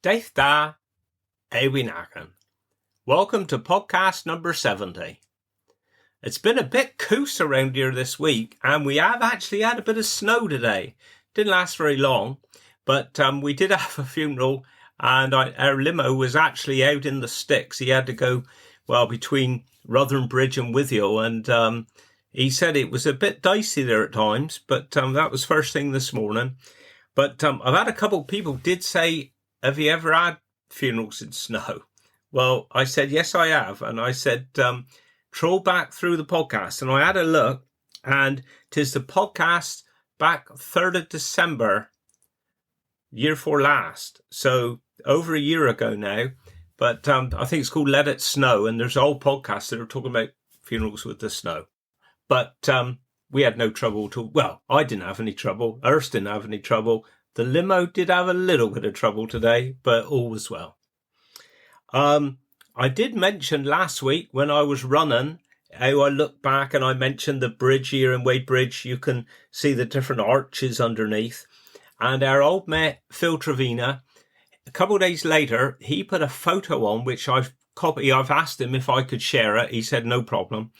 Daith da, Ewinagan. Welcome to podcast number 70. It's been a bit coos around here this week, and we have actually had a bit of snow today. Didn't last very long, but we did have a funeral, and our limo was actually out in the sticks. He had to go, between Rutherham Bridge and Withiel, and he said it was a bit dicey there at times, but that was first thing this morning. But I've had a couple of people did say, have you ever had funerals in snow? Well, I said, yes, I have. And I said, troll back through the podcast. And I had a look, and 'tis the podcast back 3rd of December, year before last. So over a year ago now. But I think it's called Let It Snow. And there's old podcasts that are talking about funerals with the snow. But we had no trouble at all. Well, I didn't have any trouble. Urs didn't have any trouble. The limo did have a little bit of trouble today, but all was well. I did mention last week when I was running, how I looked back and I mentioned the bridge here in Wade Bridge. You can see the different arches underneath. And our old mate, Phil Trevina, a couple of days later, he put a photo on, which I've asked him if I could share it. He said, no problem.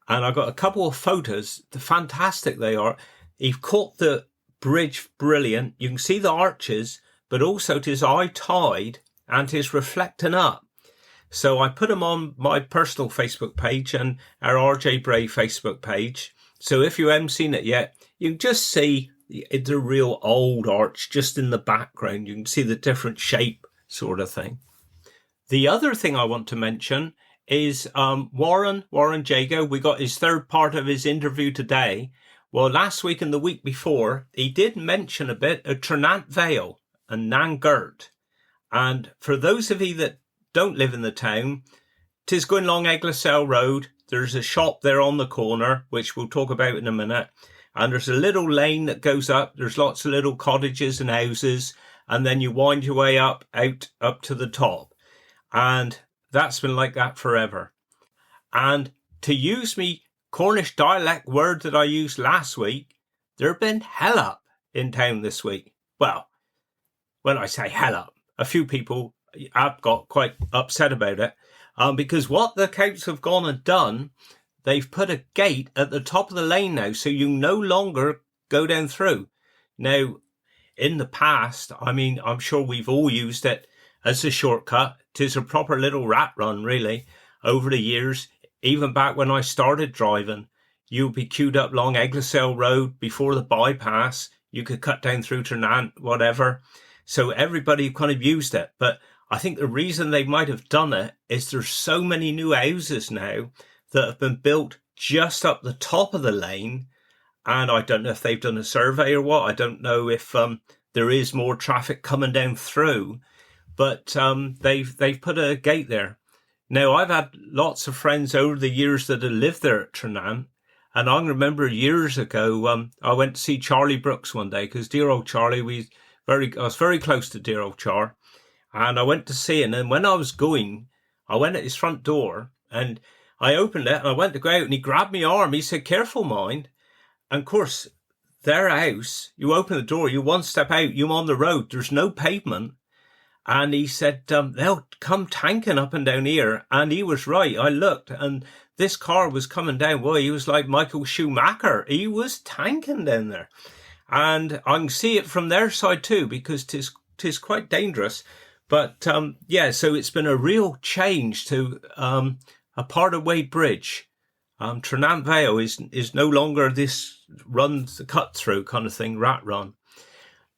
And I got a couple of photos. Fantastic they are. He's caught the bridge brilliant. You can see the arches, but also 'tis eye tide and 'tis reflecting up. So I put them on my personal Facebook page and our RJ Bray Facebook page. So if you haven't seen it yet, you can just see it's a real old arch just in the background. You can see the different shape sort of thing. The other thing I want to mention is Warren Jago. We got his third part of his interview today. Well, last week and the week before, he did mention a bit of Trenant Vale and Nangert. And for those of you that don't live in the town, 'tis going along Eglesell Road. There's a shop there on the corner, which we'll talk about in a minute. And there's a little lane that goes up. There's lots of little cottages and houses. And then you wind your way up to the top. And that's been like that forever. And to use me Cornish dialect word that I used last week, there have been Hellup in town this week. Well, when I say Hellup, a few people have got quite upset about it, because what the council have gone and done, they've put a gate at the top of the lane now, so you no longer go down through. Now, in the past, I'm sure we've all used it as a shortcut. 'Tis a proper little rat run, really, over the years. Even back when I started driving, you'd be queued up along Eglesell Road before the bypass. You could cut down through Trenant, whatever. So everybody kind of used it. But I think the reason they might have done it is there's so many new houses now that have been built just up the top of the lane. And I don't know if they've done a survey or what. I don't know if there is more traffic coming down through. But they've put a gate there. Now, I've had lots of friends over the years that have lived there at Trenant. And I remember years ago, I went to see Charlie Brooks one day because dear old Charlie, I was very close to dear old Char. And I went to see him. And when I was going, I went at his front door and I opened it and I went to go out and he grabbed my arm. He said, careful, mind. And of course, their house, you open the door, you one step out, you're on the road. There's no pavement. And he said, they'll come tanking up and down here. And he was right. I looked and this car was coming down. Well, he was like Michael Schumacher. He was tanking down there. And I can see it from their side too, because 'tis quite dangerous. But, so it's been a real change to a part of Wade Bridge. Trenant Vale is no longer this cut through kind of thing, rat run.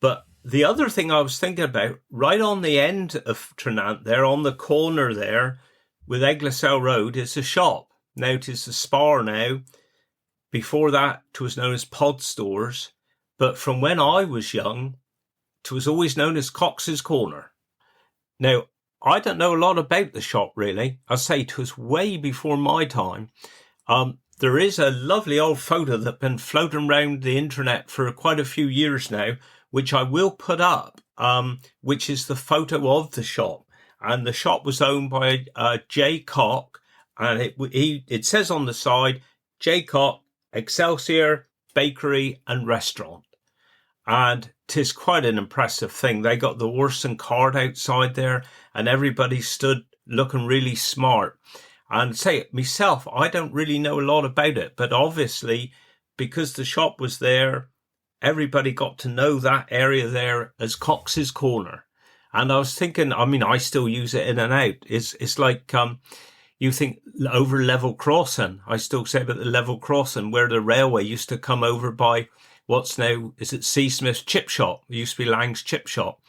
But the other thing I was thinking about, right on the end of Trenant there, on the corner there, with Eglesell Road, is a shop. Now it is a Spar now. Before that, it was known as Pod Stores. But from when I was young, it was always known as Cox's Corner. Now, I don't know a lot about the shop, really. I say it was way before my time. There is a lovely old photo that's been floating around the internet for quite a few years now, which I will put up, which is the photo of the shop. And the shop was owned by J. Cock, and it says on the side, J. Cock, Excelsior, Bakery and Restaurant. And 'tis quite an impressive thing. They got the horse and cart outside there, and everybody stood looking really smart. And say myself, I don't really know a lot about it, but obviously because the shop was there, everybody got to know that area there as Cox's Corner. And I was thinking, I mean, I still use it in and out. It's like, you think over level crossing. I still say about the level crossing where the railway used to come over by what's now, is it C. Smith's chip shop? It used to be Lang's chip shop.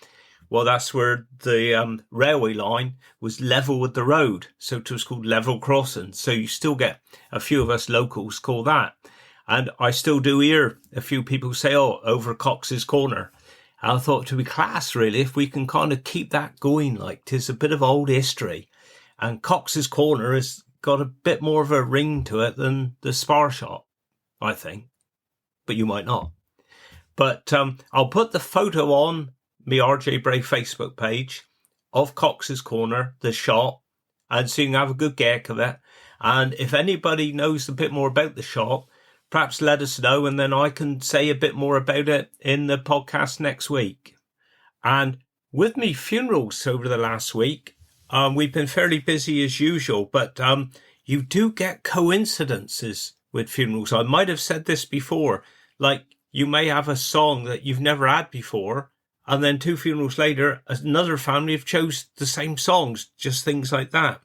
Well, that's where the railway line was level with the road. So it was called level crossing. So you still get a few of us locals call that. And I still do hear a few people say, oh, over Cox's Corner. And I thought to be class, really, if we can kind of keep that going, like 'tis a bit of old history. And Cox's Corner has got a bit more of a ring to it than the Spar shop, I think. But you might not. But I'll put the photo on my RJ Bray Facebook page of Cox's Corner, the shop, and so you can have a good gag of it. And if anybody knows a bit more about the shop, perhaps let us know, and then I can say a bit more about it in the podcast next week. And with me funerals over the last week, we've been fairly busy as usual, but you do get coincidences with funerals. I might have said this before, like you may have a song that you've never had before, and then 2 funerals later, another family have chose the same songs, just things like that.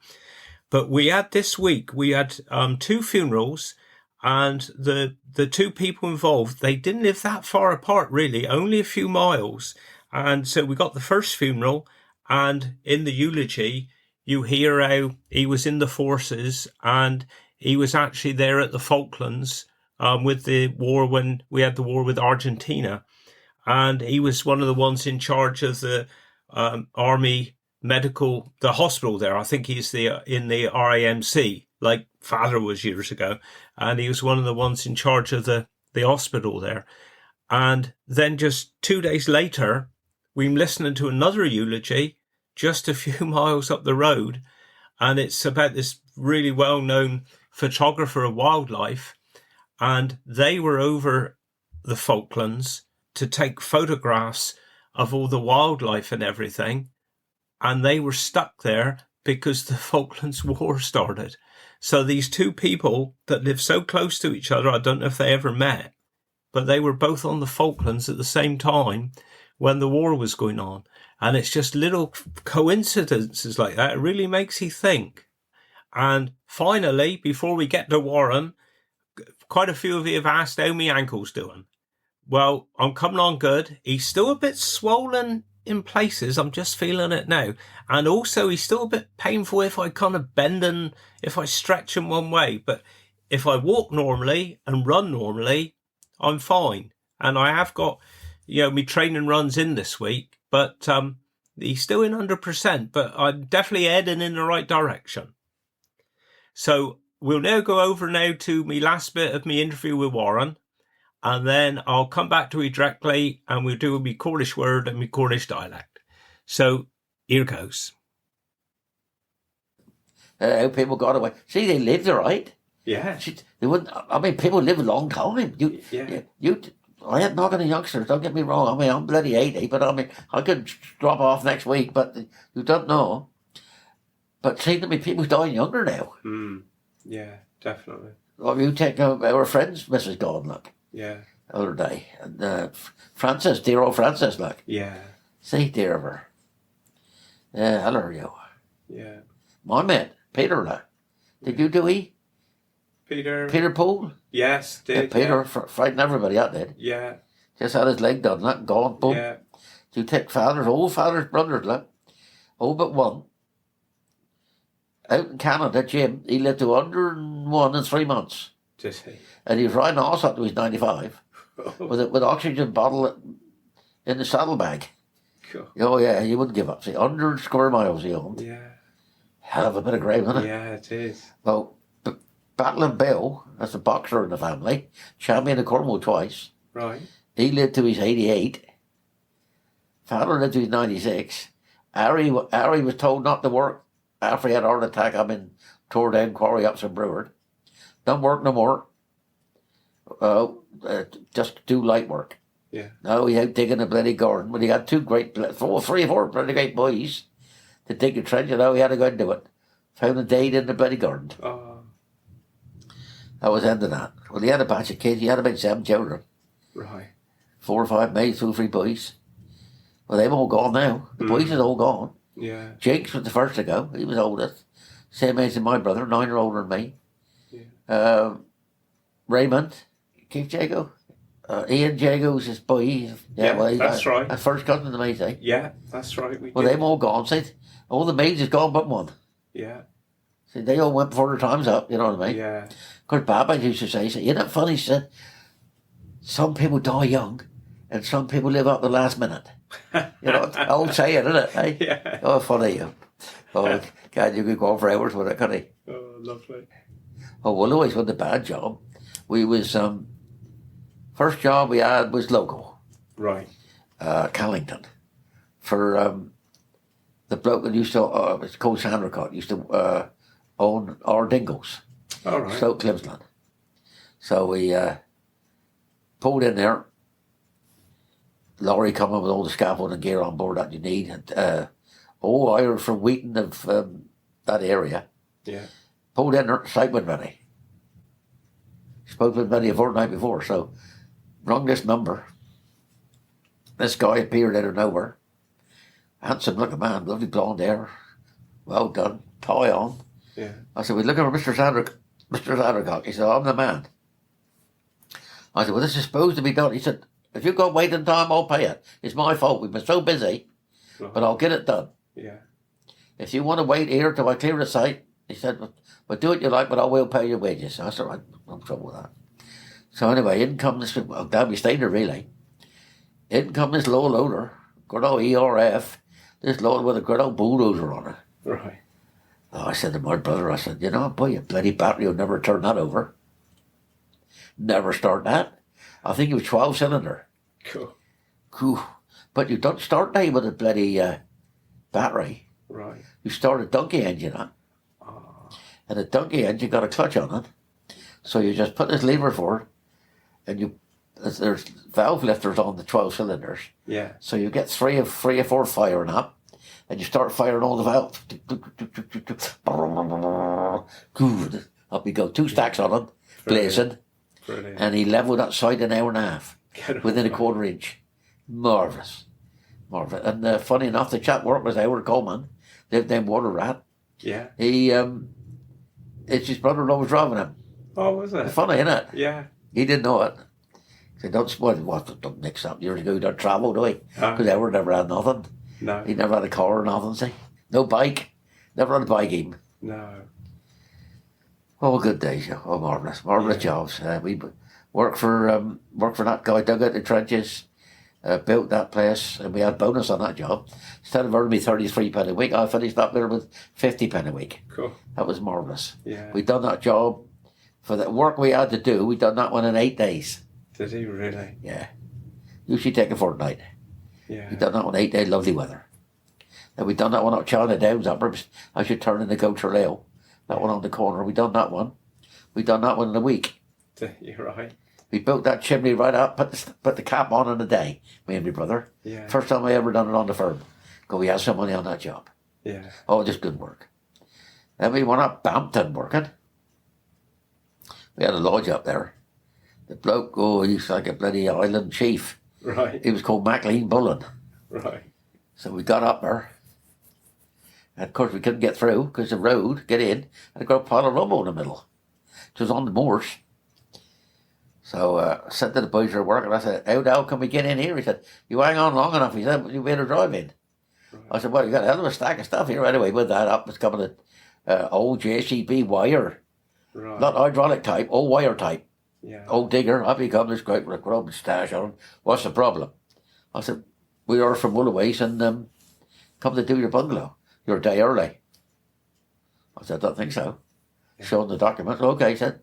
But we had this week, we had 2 funerals, and the 2 people involved, they didn't live that far apart, really, only a few miles. And so we got the first funeral, and in the eulogy, you hear how he was in the forces, and he was actually there at the Falklands with the war when we had the war with Argentina. And he was one of the ones in charge of the army medical, the hospital there. I think he's in the RAMC, like Father was years ago. And he was one of the ones in charge of the hospital there. And then just 2 days later, we were listening to another eulogy just a few miles up the road. And it's about this really well-known photographer of wildlife. And they were over the Falklands to take photographs of all the wildlife and everything. And they were stuck there because the Falklands War started. So these 2 people that live so close to each other, I don't know if they ever met, but they were both on the Falklands at the same time when the war was going on. And it's just little coincidences like that. It really makes you think. And finally, before we get to Warren, quite a few of you have asked how my ankle's doing. Well, I'm coming on good. He's still a bit swollen in places. I'm just feeling it now. And also he's still a bit painful if I kind of bend and if I stretch him one way. But if I walk normally and run normally, I'm fine. And I have got, my training runs in this week, but he's still in 100%, but I'm definitely heading in the right direction. So we'll now go over now to my last bit of my interview with Warren. And then I'll come back to it directly and we'll do my Cornish word and my Cornish dialect. So here goes. How people got away. See, they lived all right. Yeah. They wouldn't. I mean, people live a long time. I ain't knocking the youngsters. Don't get me wrong. I mean, I'm bloody 80, but I mean, I could drop off next week. But you don't know. But see, to me, people dying younger now. Yeah, definitely. Well, you take our friend's Mrs. Gone, look. Yeah. The other day, and Frances, dear old Frances, like. Yeah. See, dear of her. Yeah, hello, you. Yeah. My mate, Peter, like. Did you do he? Peter Poole? Yes, did. Peter frightened everybody out, did. Yeah. Just had his leg done, that gone, boom. Yeah. You take old father's brothers, like. All but one. Out in Canada, Jim, he lived to 101 in 3 months. Did he? And he was riding a horse up to his 95 with oxygen bottle in the saddlebag. Cool. Oh, yeah, he wouldn't give up. See, 100 square miles he owned. Yeah. Hell of a bit of grave, isn't it? Yeah, it is. Well, Battling Bill, that's a boxer in the family, champion of Cornwall twice. Right. He lived to his 88. Father lived to his 96. Harry was told not to work after he had a heart attack up in tore down quarry up St. Breward. Don't work no more. Just do light work. Yeah. Now he out digging a bloody garden, but he got three or four bloody great boys to dig a trench, and now he had to go and do it. Found a dead in the bloody garden. Oh. That was the end of that. Well, he had a batch of kids. He had about 7 children. Right. 4 or 5 maids, 2 or 3 boys. Well, they've all gone now. The boys are all gone. Yeah. Jakes was the first to go. He was oldest. Same age as my brother, 9 years older than me. Yeah. Raymond, Keith Jago. Ian Jago's his boy. Yeah, well, that's right. A first cousin to me, say. Yeah, that's right. Well, they've all gone. See, all the maids is gone but one. Yeah. See, they all went before their time's up, you know what I mean? Yeah. Because Baba used to say, isn't it funny, he said, some people die young and some people live up the last minute. You know, old saying, isn't it? Hey? Yeah. Oh, funny you. Oh, God, you could go on for hours with it, couldn't he? Oh, lovely. Oh, well, always with the bad job. We was, first job we had was local. Right. Callington. For the bloke that used to, it's called Sandricott, used to own our Dingles. All right. Stoke Clemsland. So we pulled in there. Lorry coming with all the scaffold and gear on board that you need. And Irish from Wheaton of that area. Yeah. Pulled in there, site wasn't ready. Supposed to have been ready a fortnight before, so rung this number. This guy appeared out of nowhere. Handsome looking man, lovely blonde hair. Well done, tie on. Yeah. I said, we're looking for Mr. Sandricott. He said, I'm the man. I said, well, this is supposed to be done. He said, if you've got waiting time, I'll pay it. It's my fault. We've been so busy, but I'll get it done. Yeah. If you want to wait here till I clear the site, he said, but do what you like, but I will pay your wages. I said, no trouble with that. So anyway, in come this, well, damn, we stayed there really. In come this low loader, good old ERF, this load with a good old bulldozer on it. Right. Oh, I said to my brother, I said, you know, boy, a bloody battery will never turn that over. Never start that. I think it was 12-cylinder. Cool. Cool. But you don't start that with a bloody battery. Right. You start a donkey engine on. Oh. And the donkey engine got a clutch on it. So you just put this lever for it, and there's valve lifters on the 12 cylinders. Yeah. So you get three or four firing up, and you start firing all the valves. Good. Up you go. 2 stacks on it, blazing. Brilliant. And he levelled that side an hour and a half, within a quarter inch. Marvellous. Marvellous. And funny enough, the chap worked with Howard Coleman, lived in Water Rat. Yeah. He, it's his brother-in-law was driving him. Oh, was it? Funny, isn't it? Yeah. He didn't know it. He said, don't mix up. Years ago, he don't travel, do he? Because Howard never had nothing. No. He never had a car or nothing, see? No bike. Never had a bike even. No. Oh, good days, yeah. Oh, marvellous jobs. We worked for that guy, dug out the trenches, built that place, and we had bonus on that job. Instead of earning me £33 a week, I finished up there with £50 a week. Cool. That was marvellous. Yeah. We done that job for the work we had to do. We done that one in 8 days. Did he really? Yeah. Usually take a fortnight. Yeah. We done that one 8 days, lovely weather. Then we done that one up China Downs up. I should turn in the Goat Trail. That one on the corner. We done that one. We done that one in a week. You're right. We built that chimney right up, put the cap on in a day, me and my brother. Yeah. First time I ever done it on the firm. Because we had some money on that job. Yeah. Oh, just good work. Then we went up Bampton working. We had a lodge up there. The bloke, he's like a bloody island chief. Right. He was called MacLean Bullen. Right. So we got up there. And of course we couldn't get through because the road, get in, and it got a pile of rubble in the middle. It was on the moors. So I said to the boys who were working, I said, how the hell can we get in here? He said, you hang on long enough. He said, you better drive in. Right. I said, well, you got a hell of a stack of stuff here. Anyway, with that up was coming an old JCB wire. Right. Not hydraulic type, old wire type. Yeah. Old digger, up he comes, this great with a grub stash on him. What's the problem? I said, we are from Woolaways and come to do your bungalow. You're a day early. I said, I don't think so. Yeah. Showing the documents. Okay, he said,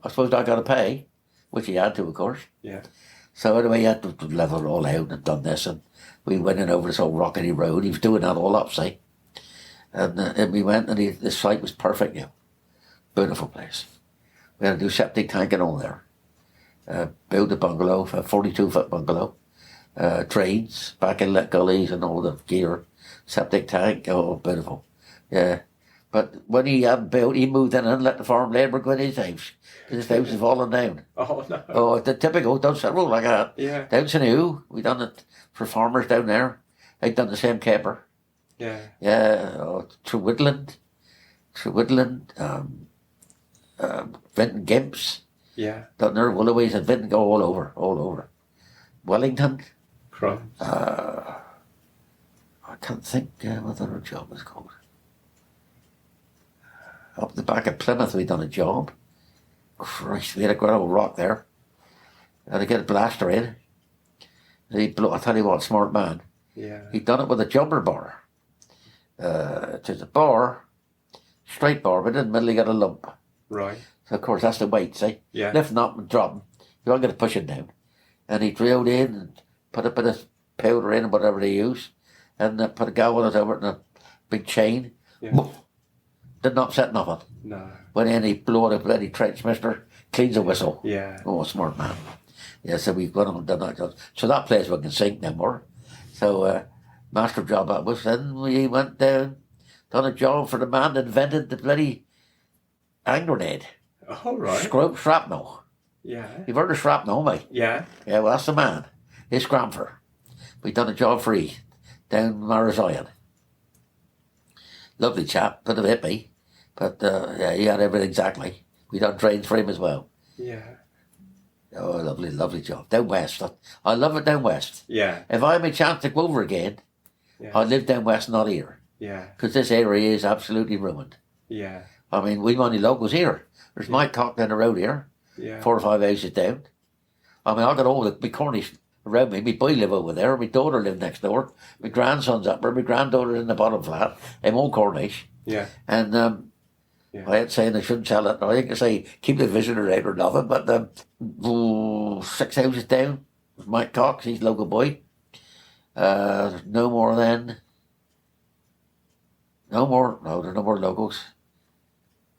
I suppose I got to pay, which he had to, of course. Yeah. So anyway, he had to level it all out and done this, and we went in over this old rockety road. He was doing that all up, see. And we went, and the site was perfect, Beautiful place. We had a new septic tank and all there. built a bungalow, a 42-foot bungalow. Trains, back inlet gullies and all the gear. Septic tank, oh, beautiful. Yeah. But when he hadn't built, he moved in and let the farm labour go in his house. His house is falling down. Oh, no. Oh, the typical, done several like that. Yeah. Down Sinew, we done it for farmers down there. They'd done the same caper. Yeah. Yeah, through Woodland, Vinton Gimps, Yeah. done there, Willoways and Vinton, go all over. Wellington. Crumbs. I can't think what the other job was called. Up the back of Plymouth, we done a job. Christ, we had a great old rock there. Had to get a blaster in. And he blew, I tell you what, smart man. Yeah. He done it with a jumper bar. It's a bar, straight bar, but in the middle you got a lump. Right. So of course that's the weight, see? Yeah. Lifting up and dropping. You don't got to push it down. And he drilled in and put a bit of powder in, whatever they use, and put a galvanized over it in a big chain. Yeah. Didn't upset nothing. No. Went in, he blew out a bloody trench mister, cleans a whistle. Yeah. Oh, smart man. Yeah, so we've gone on and done that. So that place we can sink no more. So, master job that was. Then we went down, done a job for the man that invented the bloody hand grenade. All right. Shrapnel. Yeah. You've heard of shrapnel, mate? Yeah. Yeah, well, that's the man. He's Scramfer. We done a job for he down Marazion. Lovely chap, bit of hippie. But, yeah, he had everything exactly. We done drains for him as well. Yeah. Oh, lovely job. Down west. I love it down west. Yeah. If I have a chance to go over again, Yeah. I'd live down west, not here. Yeah. Because this area is absolutely ruined. Yeah. I mean, we've only locals here. There's my cock down the road here, Yeah. 4 or 5 houses down. I mean, I got all my Cornish around me. My boy live over there. My daughter live next door. My grandson's up there. My granddaughter's in the bottom flat. I'm all Cornish. Yeah. And Yeah. I ain't saying I shouldn't sell it. I think I say keep the visitor out or nothing. But 6 houses down, Mike Cox, he's local boy. There's no more then. No, there's no more locals.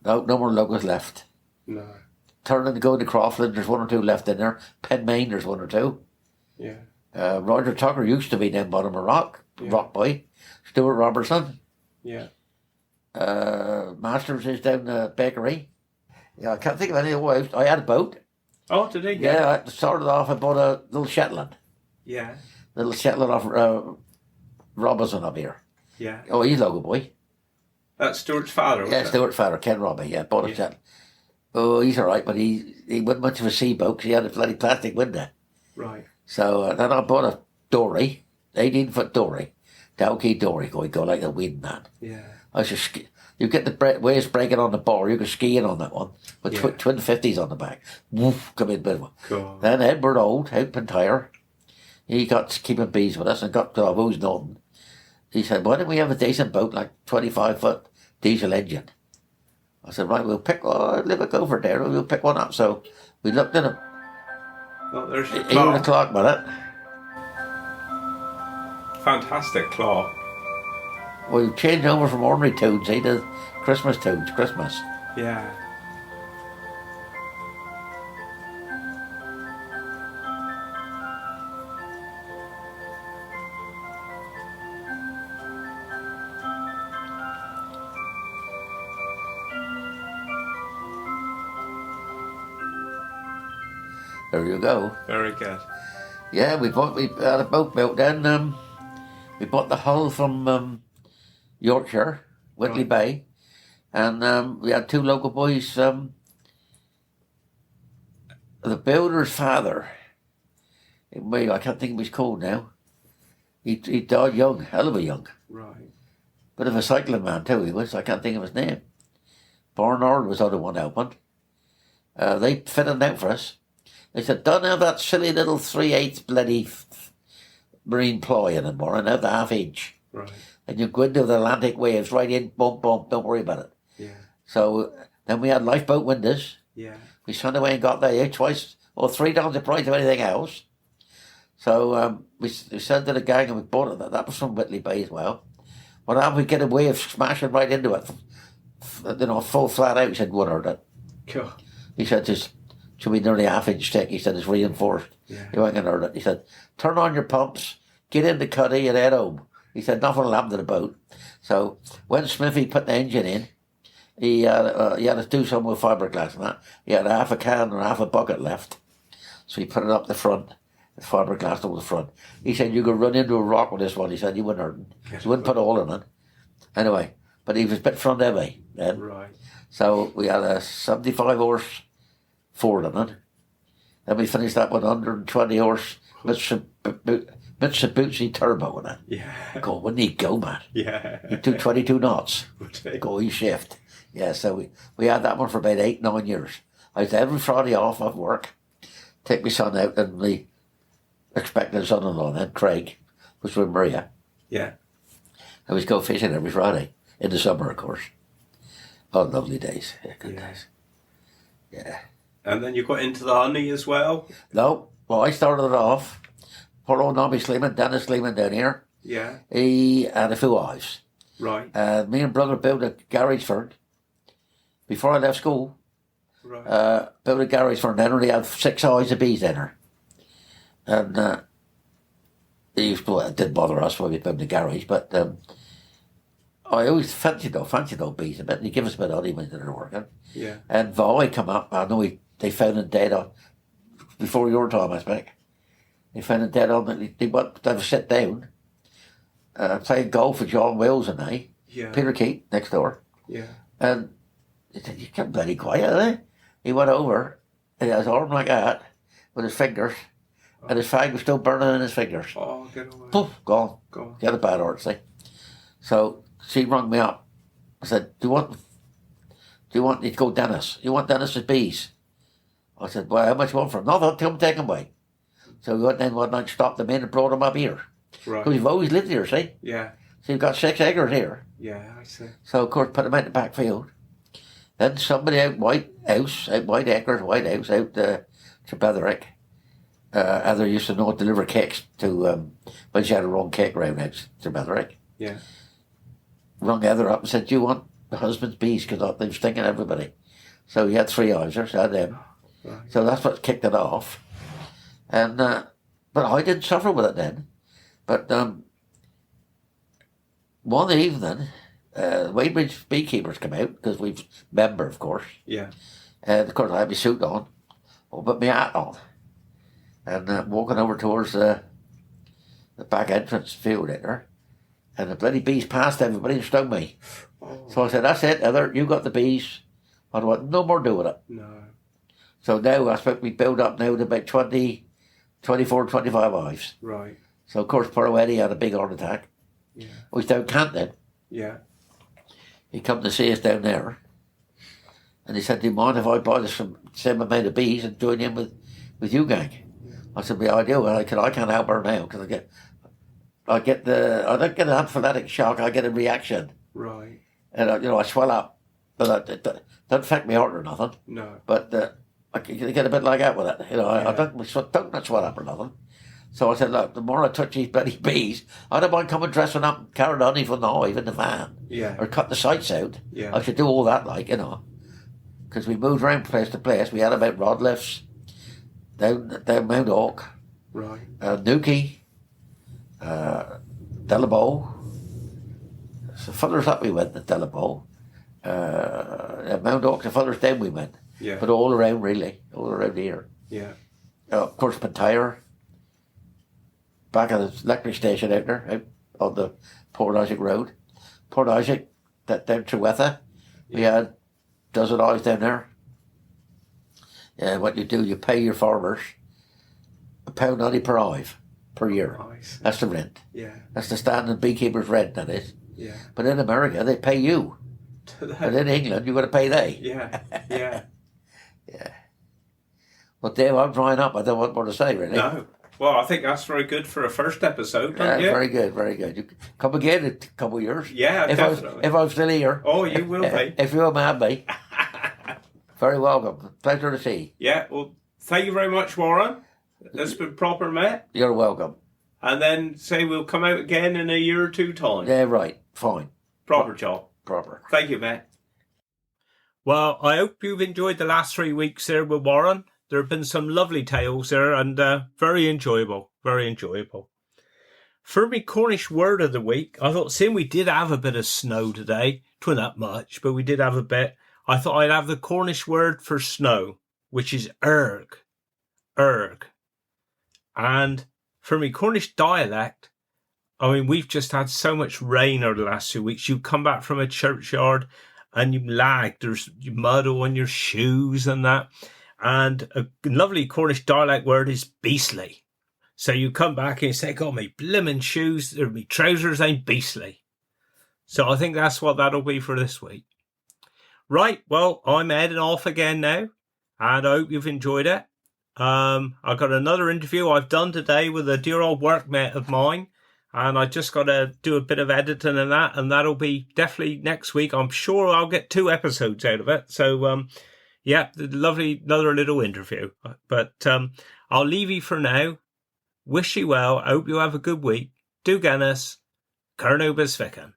No more locals left. No. Turning to go to Crofton, there's 1 or 2 left in there. Penmain, there's 1 or 2. Yeah. Roger Tucker used to be down bottom of Rock Boy. Stuart Robertson. Yeah. Masters is down the bakery. Yeah, I can't think of any other ways. I had a boat. Oh, did he? Yeah, I started off, I bought a little Shetland. Yeah. Little Shetland off Robinson up here. Yeah. Oh, he's local boy. That's Stuart's father, was Yeah, it? Stuart's father, Ken Robbie, yeah, bought a Yeah. Shetland. Oh, he's all right, but he wasn't much of a sea boat because he had a bloody plastic window. Right. So then I bought a dory, 18-foot dory, Dowkey dory, go like a wind man. Yeah. I should you get the waves breaking on the bar, you can ski in on that one with Yeah. twin 50s on the back. Woof, come in, bit of one. Cool. Then Edward Old, out Pentyre, he got keeping bees with us and got to who's nothing. He said, why don't we have a decent boat like 25-foot diesel engine? I said, right, we'll pick, leave it go for there, we'll pick one up. So we looked at it, Oh, there's your 8 claw. o'clock minute. Fantastic claw. We changed over from ordinary tunes, to Christmas tunes, Christmas. Yeah. There you go. Very good. Yeah, we had a boat built then. We bought the hull from Yorkshire, Whitley Right. Bay, and we had 2 local boys. The builder's father, I can't think of his called now. He died young, hell of a young. Right. Bit of a cycling man too, he was. I can't think of his name. Barnard was the other one helping. They fitted it out for us. They said, don't have that silly little 3/8 bloody marine ploy anymore, and have the 1/2 inch. Right. And you go into the Atlantic waves right in, bump, don't worry about it. Yeah. So then we had lifeboat windows. Yeah. We sent away and got there twice or 3 times the price of anything else. So we sent to the gang and we bought it. That was from Whitley Bay as well. What happened? We get a wave smashing right into it. Full flat out, said Woodard. Cool. He said, just should be nearly half-inch thick. He said, it's reinforced. Yeah. You ain't going to hurt it. He said, turn on your pumps, get in the cuddy and head home. He said, nothing will happen to the boat. So when Smithy put the engine in, he had to do something with fiberglass and that. He had half a can or half a bucket left. So he put it up the front, the fiberglass over the front. He said, you could run into a rock with this one. He said, you wouldn't hurt it. You wouldn't put a hole in it. Anyway, but he was a bit front heavy then. Right. So we had a 75 horse Ford in it. Then we finished that with 120 horse Mitsubishi turbo in it. Yeah. God, wouldn't he go, man? Yeah. He'd do 22 knots. Going shift. Yeah, so we had that one for about 8-9 years. I was every Friday off of work, take my son out, and we expected son-in-law then, Craig, was with Maria. Yeah. And we'd go fishing every Friday, in the summer, of course. Oh, lovely days. Yeah, good days. Yeah. And then you got into the honey as well? No. Well, I started it off. Poor old Nobby Sleeman, Dennis Sleeman down here. Yeah. He had a few eyes. Right. Me and brother built a garage for it. Before I left school, right. Built a garage for it. Then only had 6 eyes of bees in her. And it didn't bother us when we built the garage, but I always fancied those bees a bit. And he gave us a bit of honey when they were working. Yeah. And Valley come up. I know they found him dead on, before your time, I expect. They found him dead on. They went to have a sit down, playing golf with John Wills and I. Yeah. Peter Keat next door. Yeah. And he said, you kept bloody quiet, eh? He went over and he had his arm like that with his fingers, and his fag was still burning in his fingers. Oh, get away. Poof, gone. Gone. He had a bad heart, see. So she rung me up. I said, do you want me to go Dennis? You want Dennis's bees? I said, well, how much you want for them? No, they'll take them away. So we went then one night, stopped them in and brought them up here. Right. Because we've always lived here, see? Yeah. So you've got 6 acres here. Yeah, I see. So, of course, put them out in the back field. Then somebody out White House, out White to Betherick, Heather used to know deliver cakes to, when she had her own cake round out to Betherick. Yeah. Rung Heather up and said, do you want the husband's bees? Because they was thinking everybody. So he had 3 Isers, had them. Right. So that's what kicked it off. And, but I didn't suffer with it then. But one evening, Weybridge beekeepers come out, because we've member, of course. Yeah. And of course I had my suit on, put my hat on, and walking over towards the back entrance field there, and the bloody bees passed everybody and stung me. Oh. So I said, that's it, Heather, you got the bees. I want no more do with it. No. So now I expect we build up now to about 20, 24, 25 hives. Right. So of course poor Eddie had a big heart attack. Yeah. We was down Canton. Yeah. He come to see us down there. And he said, do you mind if I buy the same amount of bees and join in with you gang? Yeah. I said, well, I do. I can't help her now because I don't get an anaphylactic shock, I get a reaction. Right. And I swell up. But it doesn't affect my heart or nothing. No. But I get a bit like that with it. I don't swell up or nothing. So I said, look, the more I touch these bloody bees, I don't mind coming dressing up and carrying on even the hive in the van. Yeah. Or cut the sights out. Yeah. I should do all that, because we moved around place to place. We had about rod lifts down Mount Hawk, right, Newquay, Delabo. So furthers up we went at Delabo. Mount Hawk, the furthers down we went. Yeah. But all around here. Yeah. Of course, Pentyre. Back at the electric station out there, out on the Port Isaac Road. Port Isaac, that down to Wetha. Yeah. We had dozen hives down there. Yeah, what you do, you pay your farmers £1.90 per hive per year. Oh, that's the rent. Yeah. That's the standard beekeeper's rent, that is. Yeah. But in America, they pay you. But in England, you've got to pay they. Yeah. Yeah. Yeah. Well, Dave, I'm drying up. I don't want more to say, really. No. Well, I think that's very good for a first episode, don't you? Very good, very good. You come again in a couple of years. Yeah, definitely. If I'm still here. Oh, you will be. If you'll have me. Very welcome. Pleasure to see you. Yeah, well, thank you very much, Warren. That's been proper, mate. You're welcome. And then say we'll come out again in a year or two time. Yeah, right. Fine. Proper job. Proper. Thank you, mate. Well, I hope you've enjoyed the last 3 weeks there with Warren. There have been some lovely tales there, and very enjoyable, very enjoyable. For me Cornish word of the week, I thought, seeing we did have a bit of snow today, twin that much, but we did have a bit, I thought I'd have the Cornish word for snow, which is erg. Erg. And for me Cornish dialect, I mean, we've just had so much rain over the last 2 weeks. You come back from a churchyard and you lag, there's mud on your shoes and that. And a lovely Cornish dialect word is beastly. So you come back and you say, God, me blimmin' shoes, or me trousers ain't beastly. So I think that's what that'll be for this week. Right, well, I'm heading off again now, and I hope you've enjoyed it. I've got another interview I've done today with a dear old workmate of mine, and I just got to do a bit of editing and that'll be definitely next week. I'm sure I'll get 2 episodes out of it. So, yeah, lovely, another little interview. But I'll leave you for now. Wish you well. I hope you have a good week. Do Guinness. Carnubus Vicken.